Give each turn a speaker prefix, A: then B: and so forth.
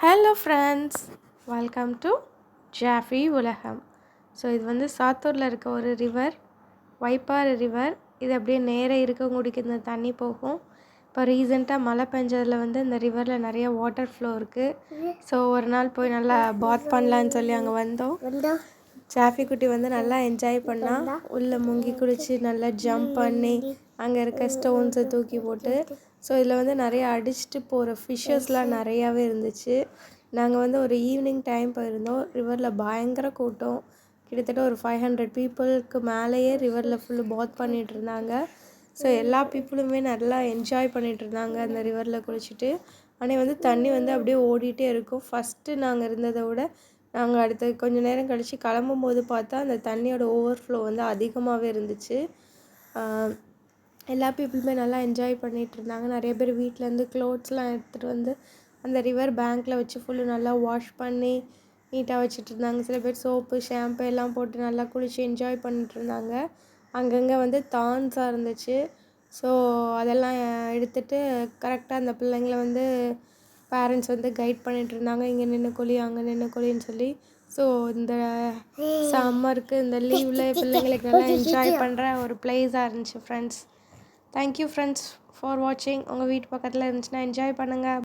A: Hello friends, welcome to Jaffy உலகம். So இது வந்து சாத்தூரில் இருக்க ஒரு ரிவர், வைப்பாறு ரிவர். இது அப்படியே நேராக இருக்கவங்களுக்கு இந்த தண்ணி போகும். இப்போ ரீசெண்டாக மழை பெஞ்சதில் வந்து இந்த ரிவரில் நிறைய வாட்டர் ஃப்ளோ இருக்குது. ஸோ ஒரு நாள் போய் நல்லா பாத் பண்ணலான்னு சொல்லி அங்கே வந்தோம். ஜாஃபி குட்டி வந்து நல்லா என்ஜாய் பண்ணால் உள்ளே முங்கி குளித்து நல்லா ஜம்ப் பண்ணி அங்கே இருக்க ஸ்டோன்ஸை தூக்கி போட்டு. ஸோ இதில் வந்து நிறைய அடிச்சுட்டு போகிற ஃபிஷ்ஷஸ்லாம் நிறையாவே இருந்துச்சு. நாங்கள் வந்து ஒரு ஈவினிங் டைம் போயிருந்தோம். ரிவரில் பயங்கர கூட்டம், கிட்டத்தட்ட ஒரு 500 பீப்புளுக்கு மேலேயே ரிவரில் ஃபுல்லு பாத் பண்ணிகிட்டு இருந்தாங்க. ஸோ எல்லா பீப்புளுமே நல்லா என்ஜாய் பண்ணிகிட்டு இருந்தாங்க அந்த ரிவரில் குளிச்சுட்டு. ஆனால் வந்து தண்ணி வந்து அப்படியே ஓடிட்டே இருக்கும். ஃபஸ்ட்டு நாங்கள் இருந்ததை விட நாங்கள் அடுத்து கொஞ்சம் நேரம் கழித்து கிளம்பும் போது பார்த்தா அந்த தண்ணியோட ஓவர்ஃப்ளோ வந்து அதிகமாகவே இருந்துச்சு. எல்லா பீப்புளுமே நல்லா என்ஜாய் பண்ணிகிட்டு இருந்தாங்க. நிறைய பேர் வீட்டிலேருந்து க்ளோத்ஸ்லாம் எடுத்துகிட்டு வந்து அந்த ரிவர் பேங்க்கில் வச்சு ஃபுல்லு நல்லா வாஷ் பண்ணி நீட்டாக வச்சுட்டு இருந்தாங்க. சில பேர் சோப்பு ஷாம்பு எல்லாம் போட்டு நல்லா குளித்து என்ஜாய் பண்ணிட்டு இருந்தாங்க. அங்கங்கே வந்து தான்ஸாக இருந்துச்சு. ஸோ அதெல்லாம் எடுத்துகிட்டு கரெக்டாக அந்த பிள்ளைங்கள வந்து பேரண்ட்ஸ் வந்து கைட் பண்ணிகிட்டு இருந்தாங்க, இங்கே நின்று குழி அங்கே நின்று குழின்னு சொல்லி. ஸோ இந்த சம்மருக்கு இந்த லீவில் பிள்ளைங்களுக்கு நல்லா என்ஜாய் பண்ணுற ஒரு பிளேஸாக இருந்துச்சு ஃப்ரெண்ட்ஸ். தேங்க்யூ ஃப்ரெண்ட்ஸ் ஃபார் வாட்சிங். உங்கள் வீட்டு பக்கத்தில் இருந்துச்சுன்னா என்ஜாய் பண்ணுங்கள்.